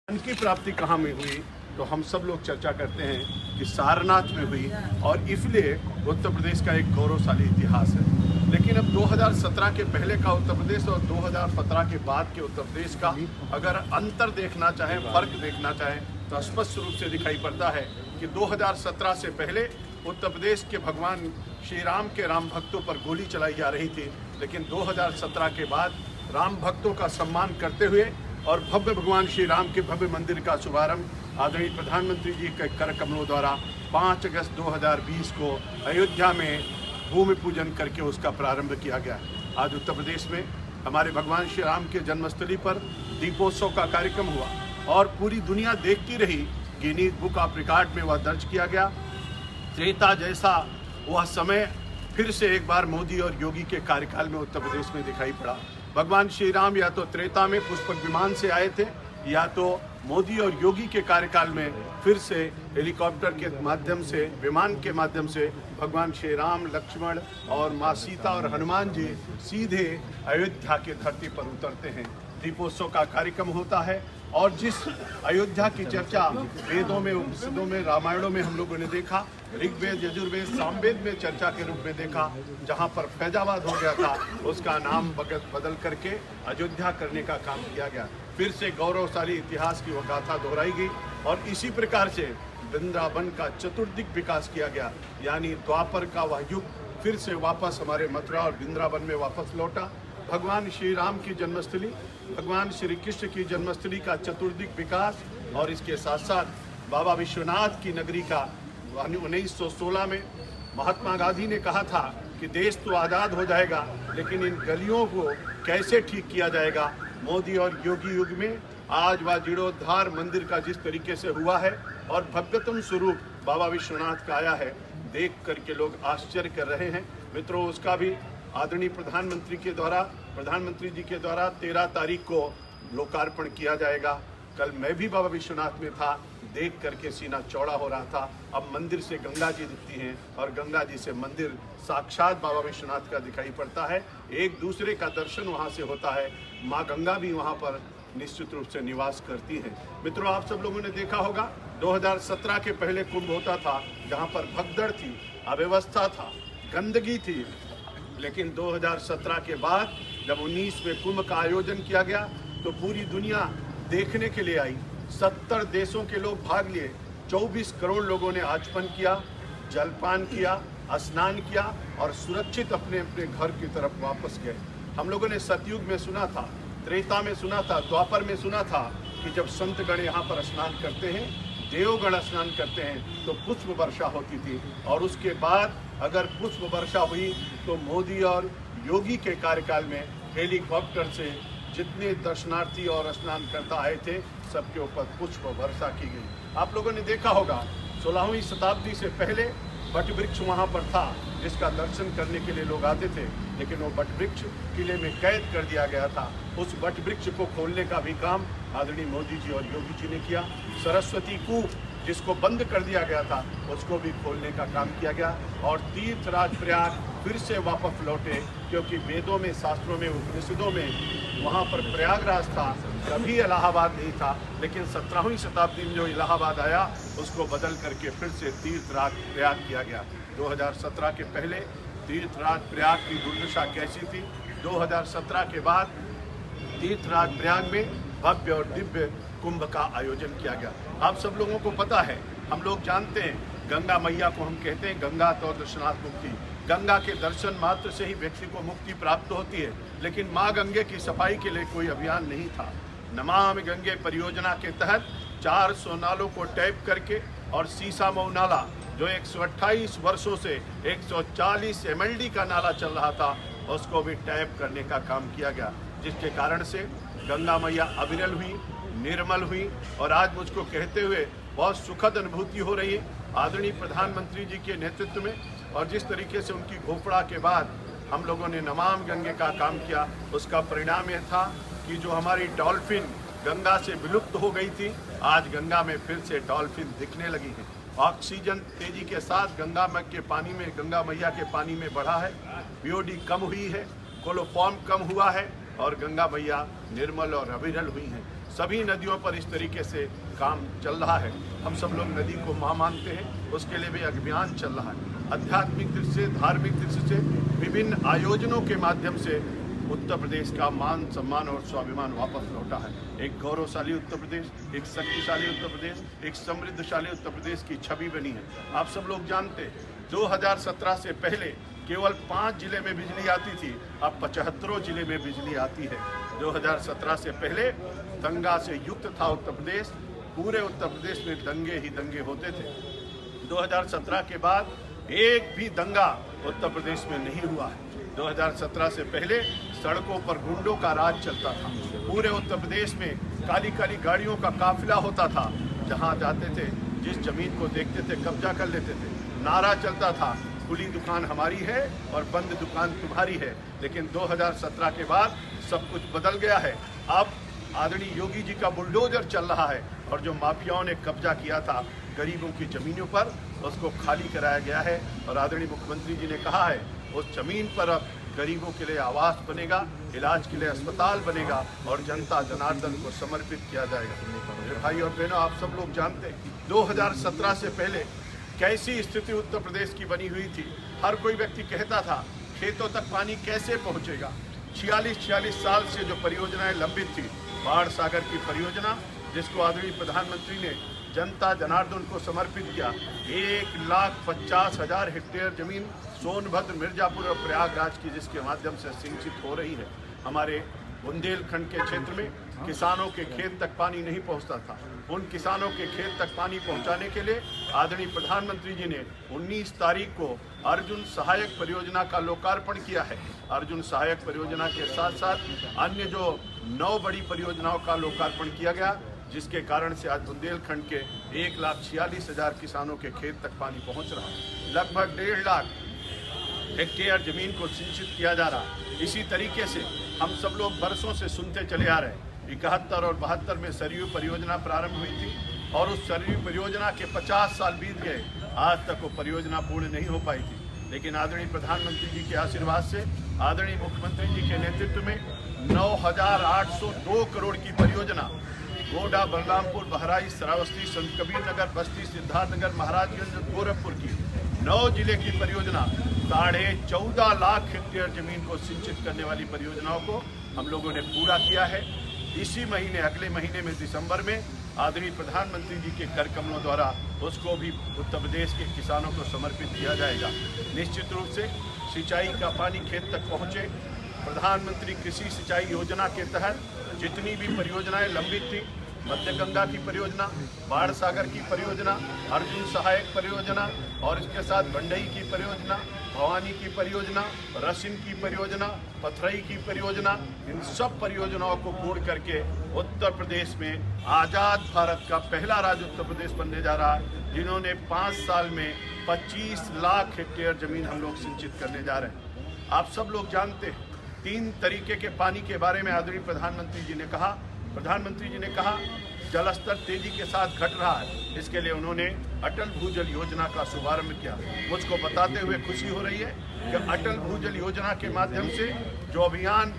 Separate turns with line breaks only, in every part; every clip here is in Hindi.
धन की प्राप्ति कहाँ में हुई, तो हम सब लोग चर्चा करते हैं कि सारनाथ में हुई। और इसलिए उत्तर प्रदेश का एक गौरवशाली इतिहास है। लेकिन अब 2017 के पहले का उत्तर प्रदेश और 2017 के बाद के उत्तर प्रदेश का अगर अंतर देखना चाहें, फर्क देखना चाहें, तो स्पष्ट रूप से दिखाई पड़ता है कि 2017 से पहले उत्तर प्रदेश के भगवान श्री राम के राम भक्तों पर गोली चलाई जा रही थी। लेकिन 2017 के बाद राम भक्तों का सम्मान करते हुए और भव्य भगवान श्री राम के भव्य मंदिर का शुभारंभ आदरणीय प्रधानमंत्री जी के कर कमलों द्वारा 5 अगस्त 2020 को अयोध्या में भूमि पूजन करके उसका प्रारंभ किया गया। आज उत्तर प्रदेश में हमारे भगवान श्री राम के जन्मस्थली पर दीपोत्सव का कार्यक्रम हुआ और पूरी दुनिया देखती रही। गिनीज बुक ऑफ रिकॉर्ड में वह दर्ज किया गया। त्रेता जैसा वह समय फिर से एक बार मोदी और योगी के कार्यकाल में उत्तर प्रदेश में दिखाई पड़ा। भगवान श्री राम या तो त्रेता में पुष्पक विमान से आए थे, या तो मोदी और योगी के कार्यकाल में फिर से हेलीकॉप्टर के माध्यम से, विमान के माध्यम से भगवान श्री राम, लक्ष्मण और माँ सीता और हनुमान जी सीधे अयोध्या के धरती पर उतरते हैं। दीपोत्सव का कार्यक्रम होता है और जिस अयोध्या की चर्चा वेदों में, उपनिषदों में, रामायणों में हम लोगों ने देखा, ऋग्वेद, यजुर्वेद, सामवेद में चर्चा के रूप में देखा, जहां पर फैजाबाद हो गया था उसका नाम बदल करके अयोध्या करने का काम किया गया। फिर से गौरवशाली इतिहास की वह गाथा दोहराई गई और इसी प्रकार से वृंदावन का चतुर्दिक विकास किया गया। यानी द्वापर का वह युग फिर से वापस हमारे मथुरा और वृंदावन में वापस लौटा। भगवान श्री राम की जन्मस्थली, भगवान श्री कृष्ण की जन्मस्थली का चतुर्दिक विकास और इसके साथ साथ बाबा विश्वनाथ की नगरी का 1916 में महात्मा गांधी ने कहा था कि देश तो आज़ाद हो जाएगा, लेकिन इन गलियों को कैसे ठीक किया जाएगा। मोदी और योगी युग में आज वह जीर्णोद्धार मंदिर का जिस तरीके से हुआ है और भव्यतम स्वरूप बाबा विश्वनाथ का आया है, देख करके लोग आश्चर्य कर रहे हैं। मित्रों, उसका भी आदरणीय प्रधानमंत्री जी के द्वारा 13 तारीख को लोकार्पण किया जाएगा। कल मैं भी बाबा विश्वनाथ में था, देख करके सीना चौड़ा हो रहा था। अब मंदिर से गंगा जी दिखती हैं और गंगा जी से मंदिर साक्षात बाबा विश्वनाथ का दिखाई पड़ता है। एक दूसरे का दर्शन वहाँ से होता है। माँ गंगा भी वहाँ पर निश्चित रूप से निवास करती हैं। मित्रों, आप सब लोगों ने देखा होगा 2017 के पहले कुंभ होता था, जहाँ पर भगदड़ थी, अव्यवस्था था, गंदगी थी। लेकिन 2017 के बाद जब 19 में कुंभ का आयोजन किया गया तो पूरी दुनिया देखने के लिए आई। 70 देशों के लोग भाग लिए। 24 करोड़ लोगों ने आचमन किया, जलपान किया, स्नान किया और सुरक्षित अपने अपने घर की तरफ वापस गए। हम लोगों ने सतयुग में सुना था, त्रेता में सुना था, द्वापर में सुना था कि जब संतगण यहाँ पर स्नान करते हैं, देवगण स्नान करते हैं, तो पुष्प वर्षा होती थी। और उसके बाद अगर पुष्प वर्षा हुई तो मोदी और योगी के कार्यकाल में हेलीकॉप्टर से जितने दर्शनार्थी और स्नानकर्ता आए थे, सबके ऊपर पुष्प वर्षा की गई। आप लोगों ने देखा होगा 16वीं शताब्दी से पहले वट वृक्ष वहाँ पर था, जिसका दर्शन करने के लिए लोग आते थे, लेकिन वो वट वृक्ष किले में कैद कर दिया गया था। उस वट वृक्ष को खोलने का भी काम आदरणीय मोदी जी और योगी जी ने किया। सरस्वती कूप जिसको बंद कर दिया गया था, उसको भी खोलने का काम किया गया और तीर्थराज प्रयाग फिर से वापस लौटे, क्योंकि वेदों में, शास्त्रों में, उपनिषदों में वहाँ पर प्रयागराज था, कभी इलाहाबाद नहीं था। लेकिन 17वीं शताब्दी में जो इलाहाबाद आया, उसको बदल करके फिर से तीर्थराज प्रयाग किया गया। 2017 के पहले तीर्थराज प्रयाग की दुर्दशा कैसी थी, 2017 के बाद तीर्थराज प्रयाग में भव्य और दिव्य कुंभ का आयोजन किया गया। आप सब लोगों को पता है, हम लोग जानते हैं, गंगा मैया को हम कहते हैं गंगा तो दर्शनात् मुक्ति। गंगा के दर्शन मात्र से ही व्यक्ति को मुक्ति प्राप्त होती है। लेकिन माँ गंगे की सफाई के लिए कोई अभियान नहीं था। नमामि गंगे परियोजना के तहत 400 नालों को टैप करके और सीसामऊ नाला, जो 128 वर्षों से 140 MLD का नाला चल रहा था, उसको भी टैप करने का काम किया गया, जिसके कारण से गंगा मैया अविरल हुई, निर्मल हुई। और आज मुझको कहते हुए बहुत सुखद अनुभूति हो रही है आदरणीय प्रधानमंत्री जी के नेतृत्व में। और जिस तरीके से उनकी घोषणा के बाद हम लोगों ने नमामि गंगे का काम किया, उसका परिणाम यह था कि जो हमारी डॉल्फिन गंगा से विलुप्त हो गई थी, आज गंगा में फिर से डॉल्फिन दिखने लगी हैं। ऑक्सीजन तेजी के साथ गंगा मैया के पानी में बढ़ा है, BOD कम हुई है, कोलोफॉर्म कम हुआ है और गंगा मैया निर्मल और अविरल हुई हैं। सभी नदियों पर इस तरीके से काम चल रहा है। हम सब लोग नदी को माँ मानते हैं, उसके लिए भी अभियान चल रहा है। आध्यात्मिक दृष्टि से, धार्मिक दृष्टि से विभिन्न आयोजनों के माध्यम से उत्तर प्रदेश का मान सम्मान और स्वाभिमान वापस लौटा है। एक गौरवशाली उत्तर प्रदेश, एक शक्तिशाली उत्तर प्रदेश, एक समृद्धशाली उत्तर प्रदेश की छवि बनी है। आप सब लोग जानते हैं 2017 से पहले केवल 5 जिले में बिजली आती थी, अब 75 जिले में बिजली आती है। 2017 से पहले दंगा से युक्त था उत्तर प्रदेश, पूरे उत्तर प्रदेश में दंगे ही दंगे होते थे। 2017 के बाद एक भी दंगा उत्तर प्रदेश में नहीं हुआ है। 2017 से पहले सड़कों पर गुंडों का राज चलता था। पूरे उत्तर प्रदेश में काली काली गाड़ियों का काफिला होता था, जहां जाते थे जिस जमीन को देखते थे कब्जा कर लेते थे। नारा चलता था खुली दुकान हमारी है और बंद दुकान तुम्हारी है। लेकिन 2017 के बाद सब कुछ बदल गया है। अब आदरणीय योगी जी का बुलडोजर चल रहा है और जो माफियाओं ने कब्जा किया था गरीबों की जमीनों पर, उसको खाली कराया गया है। और आदरणीय मुख्यमंत्री जी ने कहा है उस जमीन पर अब गरीबों के लिए आवास बनेगा, इलाज के लिए अस्पताल बनेगा और जनता जनार्दन को समर्पित किया जाएगा। मेरे भाई और बहनों, आप सब लोग जानते हैं 2017 से पहले कैसी स्थिति उत्तर प्रदेश की बनी हुई थी। हर कोई व्यक्ति कहता था खेतों तक पानी कैसे पहुंचेगा। 46 साल से जो परियोजनाएं लंबित थी, बाढ़ सागर की परियोजना जिसको आदरणीय प्रधानमंत्री ने जनता जनार्दन को समर्पित किया, 1,50,000 हेक्टेयर जमीन सोनभद्र, मिर्जापुर और प्रयागराज की, जिसके माध्यम से सिंचित हो रही है। हमारे बुंदेलखंड के क्षेत्र में किसानों के खेत तक पानी नहीं पहुंचता था। उन किसानों के खेत तक पानी पहुंचाने के लिए आदरणीय प्रधानमंत्री जी ने 19 तारीख को अर्जुन सहायक परियोजना का लोकार्पण किया है। अर्जुन सहायक परियोजना के साथ साथ अन्य जो 9 बड़ी परियोजनाओं का लोकार्पण किया गया, जिसके कारण से आज बुंदेलखंड के 1,46,000 किसानों के खेत तक पानी पहुंच रहा है। लगभग 1.5 लाख हेक्टेयर जमीन को सिंचित किया जा रहा। इसी तरीके से हम सब लोग बरसों से सुनते चले आ रहे हैं। 71 और 72 में सरयू परियोजना प्रारंभ हुई थी और उस सरयू परियोजना के 50 साल बीत गए, आज तक वो परियोजना पूर्ण नहीं हो पाई थी। लेकिन आदरणीय प्रधानमंत्री जी के आशीर्वाद से, आदरणीय मुख्यमंत्री जी के नेतृत्व में 9,802 करोड़ की परियोजना गोंडा, बलरामपुर, बहराइच, श्रावस्ती, संत कबीर नगर, बस्ती, सिद्धार्थनगर, महाराजगंज, गोरखपुर की 9 जिले की परियोजना 14.5 लाख हेक्टेयर जमीन को सिंचित करने वाली परियोजनाओं को हम लोगों ने पूरा किया है। इसी महीने, अगले महीने में दिसंबर में आदरणीय प्रधानमंत्री जी के कर कमलों द्वारा उसको भी उत्तर प्रदेश के किसानों को समर्पित किया जाएगा। निश्चित रूप से सिंचाई का पानी खेत तक पहुँचे। प्रधानमंत्री कृषि सिंचाई योजना के तहत जितनी भी परियोजनाएं लंबित थी, मध्य गंगा की परियोजना, बाढ़ सागर की परियोजना, अर्जुन सहायक परियोजना और इसके साथ बंडई की परियोजना, भवानी की परियोजना, रसिन की परियोजना, पथरई की परियोजना, इन सब परियोजनाओं को पूर्ण करके उत्तर प्रदेश में आज़ाद भारत का पहला राज्य उत्तर प्रदेश बनने जा रहा है, जिन्होंने 5 साल में 25 लाख हेक्टेयर जमीन हम लोग सिंचित करने जा रहे हैं। आप सब लोग जानते हैं 3 तरीके के पानी के बारे में आदरणीय प्रधानमंत्री जी ने कहा। प्रधानमंत्री जी ने कहा जलस्तर तेजी के साथ घट रहा है, इसके लिए उन्होंने अटल भूजल योजना का शुभारंभ किया। मुझको बताते हुए खुशी हो रही है कि अटल भूजल योजना के माध्यम से जो अभियान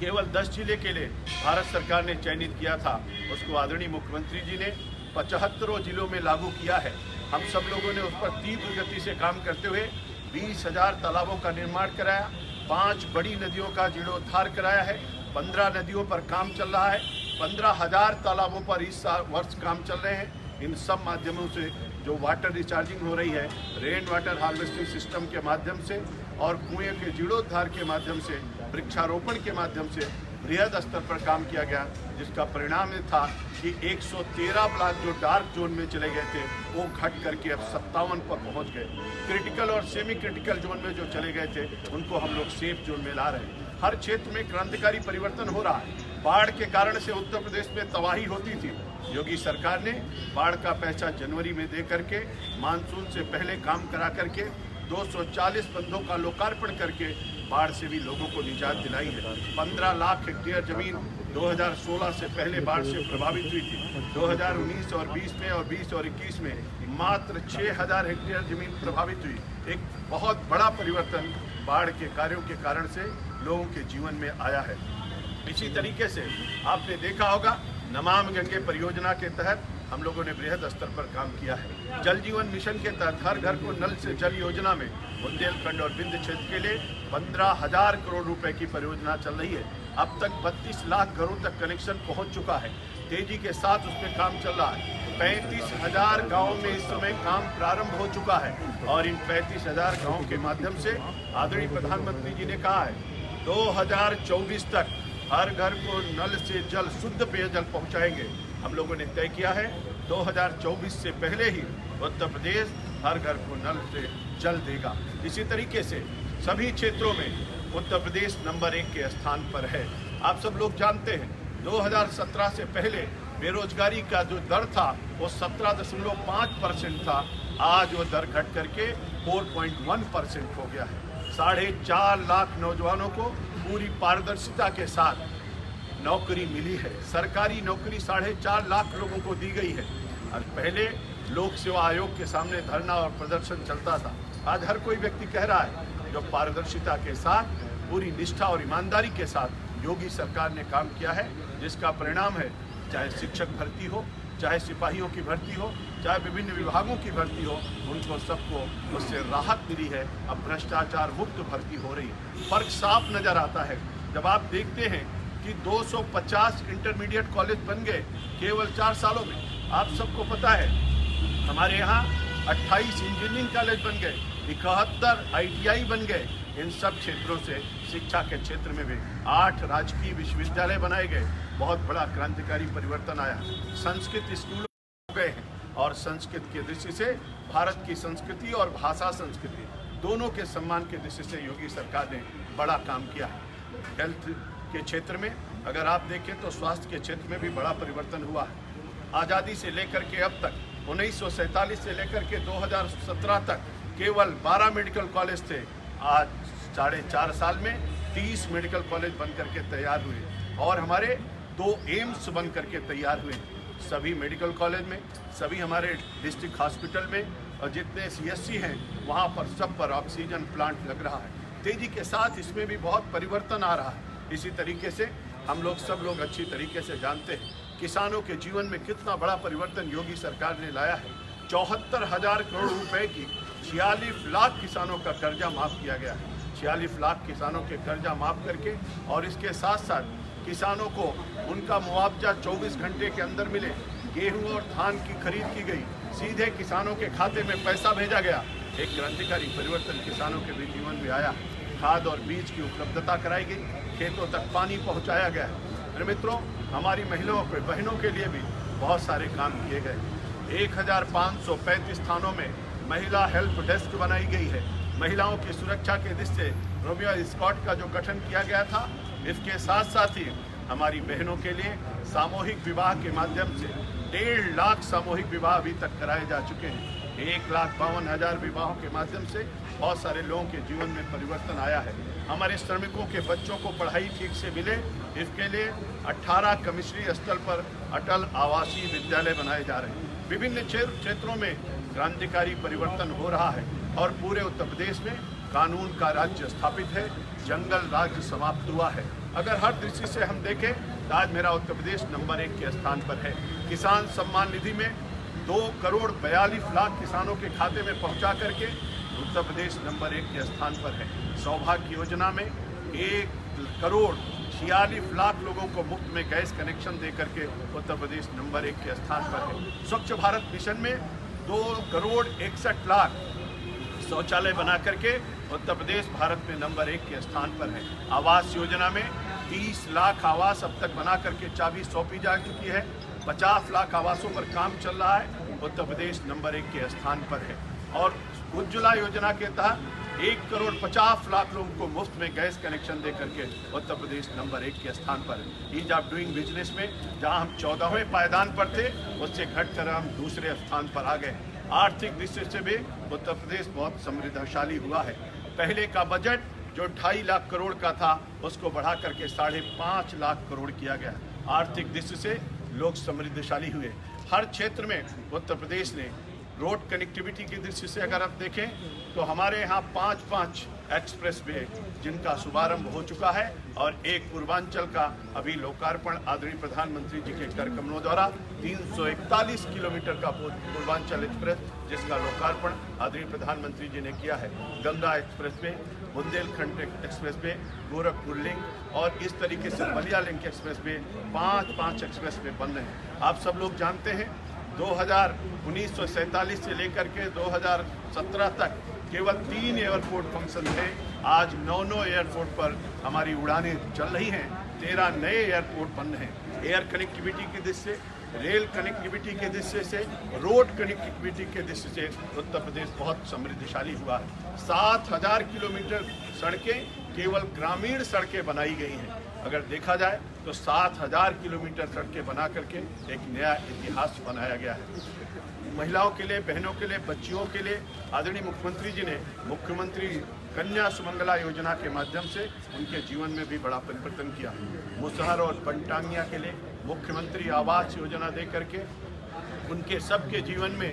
केवल 10 जिले के लिए भारत सरकार ने चयनित किया था, उसको आदरणीय मुख्यमंत्री जी ने 75 जिलों में लागू किया है। हम सब लोगों ने उस पर तीव्र गति से काम करते हुए 20,000 तालाबों का निर्माण कराया, 5 बड़ी नदियों का जीर्णोद्धार कराया है, 15 नदियों पर काम चल रहा है, 15,000 तालाबों पर इस वर्ष काम चल रहे हैं। इन सब माध्यमों से जो वाटर रिचार्जिंग हो रही है, रेन वाटर हार्वेस्टिंग सिस्टम के माध्यम से और कुएं के जीर्णोद्धार के माध्यम से, वृक्षारोपण के माध्यम से बृहद स्तर पर काम किया गया, जिसका परिणाम ये था कि 113 ब्लॉक जो डार्क जोन में चले गए थे वो घट करके अब 57 पर पहुंच गए। क्रिटिकल और सेमी क्रिटिकल जोन में जो चले गए थे उनको हम लोग सेफ जोन में ला रहे हैं। हर क्षेत्र में क्रांतिकारी परिवर्तन हो रहा है। बाढ़ के कारण से उत्तर प्रदेश में तबाही होती थी। योगी सरकार ने बाढ़ का पैसा जनवरी में दे करके, मानसून से पहले काम करा करके 240 बंधों का लोकार्पण करके बाढ़ से भी लोगों को निजात दिलाई है। 15 लाख हेक्टेयर जमीन 2016 से पहले बाढ़ से प्रभावित हुई थी। 2019 और 20 में और 20 और 21 में मात्र 6,000 हेक्टेयर जमीन प्रभावित हुई। एक बहुत बड़ा परिवर्तन बाढ़ के कार्यों के कारण से लोगों के जीवन में आया है। इसी तरीके से आपने देखा होगा नमामि गंगे परियोजना के तहत हम लोगों ने बृहद स्तर पर काम किया है। जल जीवन मिशन के तहत हर घर को नल से जल योजना में बुंदेलखंड और विंध्य क्षेत्र के लिए 15,000 करोड़ रुपए की परियोजना चल रही है। अब तक 32 लाख घरों तक कनेक्शन पहुंच चुका है। तेजी के साथ उस पर काम चल रहा है। 35,000 गाँव में इस समय काम प्रारंभ हो चुका है और इन 35,000 गाँव के माध्यम से आदरणीय प्रधानमंत्री जी ने कहा है 2024 तक हर घर को नल से जल, शुद्ध पेयजल पहुंचाएंगे। हम लोगों ने तय किया है 2024 से पहले ही उत्तर प्रदेश हर घर को नल से जल देगा। इसी तरीके से सभी क्षेत्रों में उत्तर प्रदेश नंबर 1 के स्थान पर है। आप सब लोग जानते हैं 2017 से पहले बेरोजगारी का जो दर था वो 17.5% था। आज वो दर घट करके 4.1% हो गया है। 4.5 लाख नौजवानों को पूरी पारदर्शिता के साथ नौकरी मिली है। सरकारी नौकरी 4.5 लाख लोगों को दी गई है। और पहले लोक सेवा आयोग के सामने धरना और प्रदर्शन चलता था। आज हर कोई व्यक्ति कह रहा है जो पारदर्शिता के साथ, पूरी निष्ठा और ईमानदारी के साथ योगी सरकार ने काम किया है, जिसका परिणाम है चाहे शिक्षक भर्ती हो, चाहे सिपाहियों की भर्ती हो, चाहे विभिन्न विभागों की भर्ती हो, उनको सबको उससे राहत मिली है। अब भ्रष्टाचार मुक्त भर्ती हो रही है। फर्क साफ नजर आता है जब आप देखते हैं कि 250 इंटरमीडिएट कॉलेज बन गए केवल 4 सालों में। आप सबको पता है हमारे यहाँ 28 इंजीनियरिंग कॉलेज बन गए, 71 ITI बन गए। इन सब क्षेत्रों से शिक्षा के क्षेत्र में भी 8 राजकीय विश्वविद्यालय बनाए गए। बहुत बड़ा क्रांतिकारी परिवर्तन आया। संस्कृत स्कूल हो गए हैं और संस्कृत की दृष्टि से भारत की संस्कृति और भाषा संस्कृति दोनों के सम्मान की दृष्टि से योगी सरकार ने बड़ा काम किया है। हेल्थ के क्षेत्र में अगर आप देखें तो स्वास्थ्य के क्षेत्र में भी बड़ा परिवर्तन हुआ है। आज़ादी से लेकर के अब तक 1947 से लेकर के 2017 तक केवल 12 मेडिकल कॉलेज थे। आज 4.5 साल में 30 मेडिकल कॉलेज बन करके तैयार हुए और हमारे 2 एम्स बन करके तैयार हुए। सभी मेडिकल कॉलेज में, सभी हमारे डिस्ट्रिक्ट हॉस्पिटल में और जितने CSC हैं वहाँ पर सब पर ऑक्सीजन प्लांट लग रहा है। तेजी के साथ इसमें भी बहुत परिवर्तन आ रहा है। इसी तरीके से हम लोग सब लोग अच्छी तरीके से जानते हैं किसानों के जीवन में कितना बड़ा परिवर्तन योगी सरकार ने लाया है। 74,000 करोड़ रुपए की 46 लाख किसानों का कर्जा माफ़ किया गया है। 46 लाख किसानों के कर्जा माफ़ करके और इसके साथ साथ किसानों को उनका मुआवजा 24 घंटे के अंदर मिले। गेहूं और धान की खरीद की गई, सीधे किसानों के खाते में पैसा भेजा गया। एक क्रांतिकारी परिवर्तन किसानों के भी जीवन में आया। खाद और बीज की उपलब्धता कराई गई, खेतों तक पानी पहुंचाया गया है। मेरे मित्रों, हमारी महिलाओं पे, बहनों के लिए भी बहुत सारे काम किए गए। 1535 थानों में महिला हेल्प डेस्क बनाई गई है। महिलाओं की सुरक्षा के दृष्टि से रोमियो स्कॉट का जो गठन किया गया था, इसके साथ साथ ही हमारी बहनों के लिए सामूहिक विवाह के माध्यम से 1.5 लाख सामूहिक विवाह अभी तक कराए जा चुके हैं। 1,52,000 विवाहों के माध्यम से बहुत सारे लोगों के जीवन में परिवर्तन आया है। हमारे श्रमिकों के बच्चों को पढ़ाई ठीक से मिले, इसके लिए 18 कमिश्नरी स्तर पर अटल आवासीय विद्यालय बनाए जा रहे हैं। विभिन्न क्षेत्रों में क्रांतिकारी परिवर्तन हो रहा है और पूरे उत्तर प्रदेश में कानून का राज्य स्थापित है, जंगल राज्य समाप्त हुआ है। अगर हर दृष्टि से हम देखें तो आज मेरा उत्तर प्रदेश नंबर 1 के स्थान पर है। किसान सम्मान निधि में 2,42,00,000 किसानों के खाते में पहुंचा करके उत्तर प्रदेश नंबर 1 के स्थान पर है। सौभाग्य योजना में 1,46,00,000 लोगों को मुफ्त में गैस कनेक्शन दे करके उत्तर प्रदेश नंबर 1 के स्थान पर है। स्वच्छ भारत मिशन में 2,61,00,000 शौचालय बना करके उत्तर प्रदेश भारत में नंबर 1 के स्थान पर है। आवास योजना में 30 लाख आवास अब तक बना करके चाबी सौंपी जा चुकी है। 50 लाख आवासों पर काम चल रहा है। उत्तर प्रदेश नंबर 1 के स्थान पर है। और उज्ज्वला योजना के तहत 1,50,00,000 लोगों को मुफ्त में गैस कनेक्शन दे करके उत्तर प्रदेश नंबर 1 के स्थान पर है। ईज ऑफ डूइंग बिजनेस में जहां हम 14वें पायदान पर थे, उससे घटकर हम दूसरे स्थान पर आ गए। आर्थिक दृष्टि से भी उत्तर प्रदेश बहुत समृद्धशाली हुआ है। पहले का बजट जो 2.5 लाख करोड़ का था, उसको बढ़ा करके 5.5 लाख करोड़ किया गया। आर्थिक दृष्टि से लोग समृद्धशाली हुए। हर क्षेत्र में उत्तर प्रदेश ने रोड कनेक्टिविटी की दृष्टि से अगर आप देखें तो हमारे यहाँ 5-5 एक्सप्रेस वे जिनका शुभारंभ हो चुका है और एक पूर्वांचल का अभी लोकार्पण आदरणीय प्रधानमंत्री जी के कर कमलों द्वारा 341 किलोमीटर का पूर्वांचल एक्सप्रेस जिसका लोकार्पण आदरणीय प्रधानमंत्री जी ने किया है। Ganga express way, Bundelkhand express way, Gorakhpur link और इस तरीके से Ballia link express way, 5 express way बन रहे हैं। आप सब लोग जानते हैं 1947 से लेकर के 2017 तक केवल 3 एयरपोर्ट फंक्शन थे। आज 9 एयरपोर्ट पर हमारी उड़ानें चल रही हैं, 13 नए एयरपोर्ट बन रहे हैं। एयर कनेक्टिविटी की दृष्टि से, रेल कनेक्टिविटी के दृष्टि से, रोड कनेक्टिविटी के दृष्टि से उत्तर प्रदेश बहुत समृद्धशाली हुआ है। 7000 किलोमीटर सड़कें केवल ग्रामीण सड़कें बनाई गई हैं। अगर देखा जाए तो 7000 किलोमीटर सड़कें बना करके एक नया इतिहास बनाया गया है। महिलाओं के लिए, बहनों के लिए, बच्चियों के लिए आदरणीय मुख्यमंत्री जी ने मुख्यमंत्री कन्या सुमंगला योजना के माध्यम से उनके जीवन में भी बड़ा परिवर्तन किया। मुसहर और पंटांगिया के लिए मुख्यमंत्री आवास योजना दे करके उनके सबके जीवन में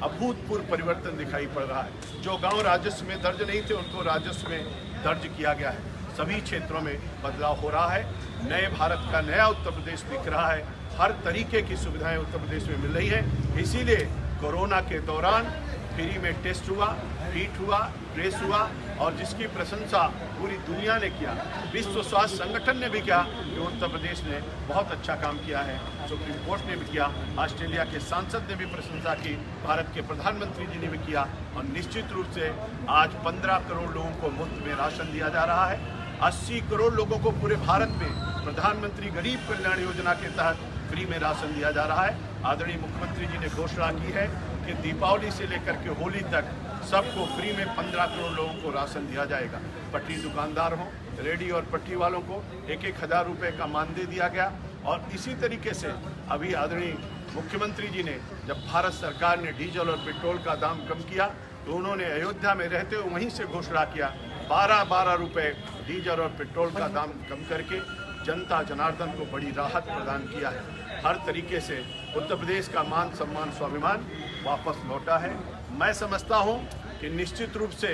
अभूतपूर्व परिवर्तन दिखाई पड़ रहा है। जो गांव राजस्व में दर्ज नहीं थे उनको राजस्व में दर्ज किया गया है। सभी क्षेत्रों में बदलाव हो रहा है। नए भारत का नया उत्तर प्रदेश दिख रहा है। हर तरीके की सुविधाएं उत्तर प्रदेश में मिल रही है। इसीलिए कोरोना के दौरान फ्री में टेस्ट हुआ, ट्रीट हुआ, ट्रेस हुआ और जिसकी प्रशंसा पूरी दुनिया ने किया, विश्व स्वास्थ्य संगठन ने भी किया कि उत्तर प्रदेश ने बहुत अच्छा काम किया है। सुप्रीम कोर्ट ने भी किया, ऑस्ट्रेलिया के सांसद ने भी प्रशंसा की, भारत के प्रधानमंत्री जी ने भी किया और निश्चित रूप से आज 15 करोड़ लोगों को मुफ्त में राशन दिया जा रहा है। 80 करोड़ लोगों को पूरे भारत में प्रधानमंत्री गरीब कल्याण योजना के तहत फ्री में राशन दिया जा रहा है। आदरणीय मुख्यमंत्री जी ने घोषणा की है कि दीपावली से लेकर के होली तक सबको फ्री में 15 करोड़ लोगों को राशन दिया जाएगा। पटरी दुकानदार हों, रेडी और पटरी वालों को 1-1 हज़ार रुपये का मानदेय दिया गया। और इसी तरीके से अभी आदरणीय मुख्यमंत्री जी ने जब भारत सरकार ने डीजल और पेट्रोल का दाम कम किया तो उन्होंने अयोध्या में रहते हुए वहीं से घोषणा किया 12-12 रुपये डीजल और पेट्रोल का दाम कम करके जनता जनार्दन को बड़ी राहत प्रदान किया है। हर तरीके से उत्तर प्रदेश का मान सम्मान स्वाभिमान वापस लौटा है। मैं समझता हूं कि निश्चित रूप से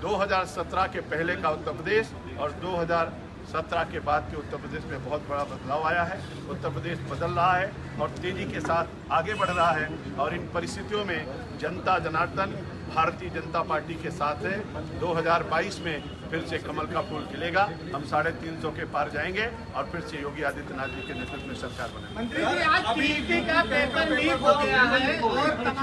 2017 के पहले का उत्तर प्रदेश और 2017 के बाद के उत्तर प्रदेश में बहुत बड़ा बदलाव आया है। उत्तर प्रदेश बदल रहा है और तेजी के साथ आगे बढ़ रहा है और इन परिस्थितियों में जनता जनार्दन भारतीय जनता पार्टी के साथ है। 2022 में फिर से कमल का फूल खिलेगा, हम 350 के पार जाएंगे और फिर से योगी आदित्यनाथ जी के नेतृत्व में सरकार बनाएंगे।
मंत्री जी, आज पीईटी का पेपर लीक हो गया है और